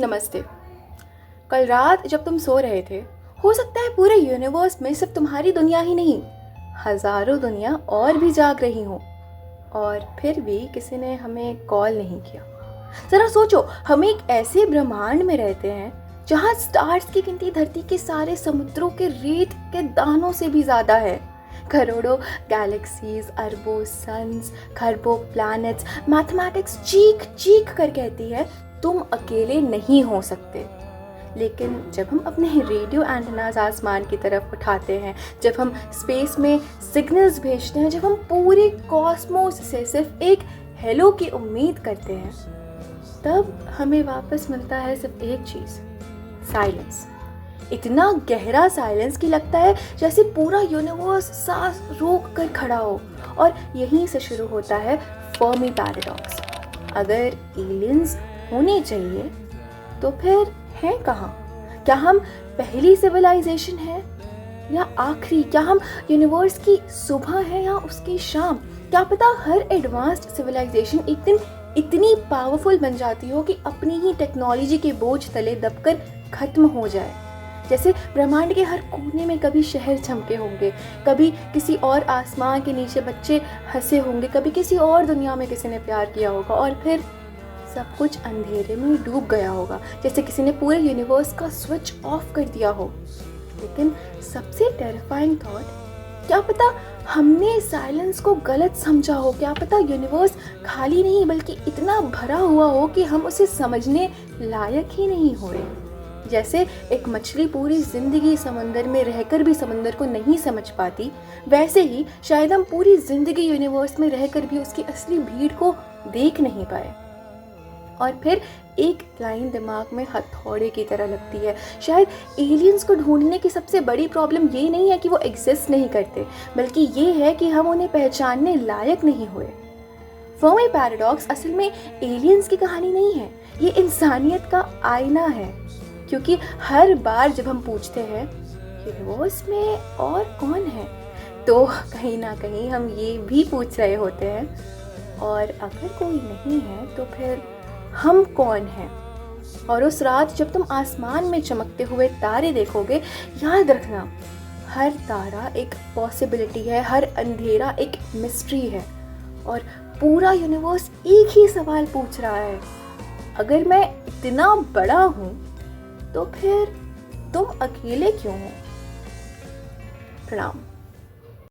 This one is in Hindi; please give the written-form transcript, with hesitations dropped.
नमस्ते। कल रात जब तुम सो रहे थे, हो सकता है पूरे यूनिवर्स में सिर्फ तुम्हारी दुनिया ही नहीं, हजारों दुनिया और भी जाग रही हों, और फिर भी किसी ने हमें कॉल नहीं किया। जरा सोचो, हम एक ऐसे ब्रह्मांड में रहते हैं जहाँ स्टार्स की गिनती धरती के सारे समुद्रों के रेत के दानों से भी ज्यादा है। करोड़ों गैलेक्सीज, अरबों सन्स, खरबों प्लैनेट्स। मैथमेटिक्स चीख चीख कर कहती है तुम अकेले नहीं हो सकते। लेकिन जब हम अपने रेडियो एंटेनास आसमान की तरफ उठाते हैं, जब हम स्पेस में सिग्नल्स भेजते हैं, जब हम पूरे कॉस्मोस से सिर्फ एक हेलो की उम्मीद करते हैं, तब हमें वापस मिलता है सिर्फ एक चीज़, साइलेंस। इतना गहरा साइलेंस कि लगता है जैसे पूरा यूनिवर्स सांस रोक कर खड़ा हो। और यहीं से शुरू होता है फर्मी पैराडॉक्स। अगर एलियंस होने चाहिए तो फिर हैं कहाँ? क्या हम पहली सिविलाइजेशन है या आखिरी? क्या हम यूनिवर्स की सुबह है या उसकी शाम? क्या पता हर एडवांस्ड सिविलाइजेशन एक दिन इतनी पावरफुल बन जाती हो कि अपनी ही टेक्नोलॉजी के बोझ तले दबकर खत्म हो जाए। जैसे ब्रह्मांड के हर कोने में कभी शहर चमके होंगे, कभी किसी और आसमान के नीचे बच्चे हंसे होंगे, कभी किसी और दुनिया में किसी ने प्यार किया होगा, और फिर सब कुछ अंधेरे में डूब गया होगा, जैसे किसी ने पूरे यूनिवर्स का स्विच ऑफ कर दिया हो। लेकिन सबसे टेरिफाइंग थॉट, क्या पता हमने साइलेंस को गलत समझा हो। क्या पता यूनिवर्स खाली नहीं बल्कि इतना भरा हुआ हो कि हम उसे समझने लायक ही नहीं हो रहे। जैसे एक मछली पूरी जिंदगी समंदर में रहकर भी समंदर को नहीं समझ पाती, वैसे ही शायद हम पूरी जिंदगी यूनिवर्स में रहकर भी उसकी असली भीड़ को देख नहीं पाए। और फिर एक लाइन दिमाग में हथौड़े की तरह लगती है, शायद एलियंस को ढूंढने की सबसे बड़ी प्रॉब्लम ये नहीं है कि वो एग्जिस्ट नहीं करते, बल्कि ये है कि हम उन्हें पहचानने लायक नहीं हुए। फर्मी पैराडॉक्स असल में एलियंस की कहानी नहीं है, ये इंसानियत का आईना है। क्योंकि हर बार जब हम पूछते हैं यूनिवर्स में और कौन है, तो कहीं ना कहीं हम ये भी पूछ रहे होते हैं, और अगर कोई नहीं है तो फिर हम कौन हैं? और उस रात जब तुम आसमान में चमकते हुए तारे देखोगे, याद रखना, हर तारा एक पॉसिबिलिटी है, हर अंधेरा एक मिस्ट्री है, और पूरा यूनिवर्स एक ही सवाल पूछ रहा है, अगर मैं इतना बड़ा हूँ तो फिर तुम अकेले क्यों हो? प्रणाम।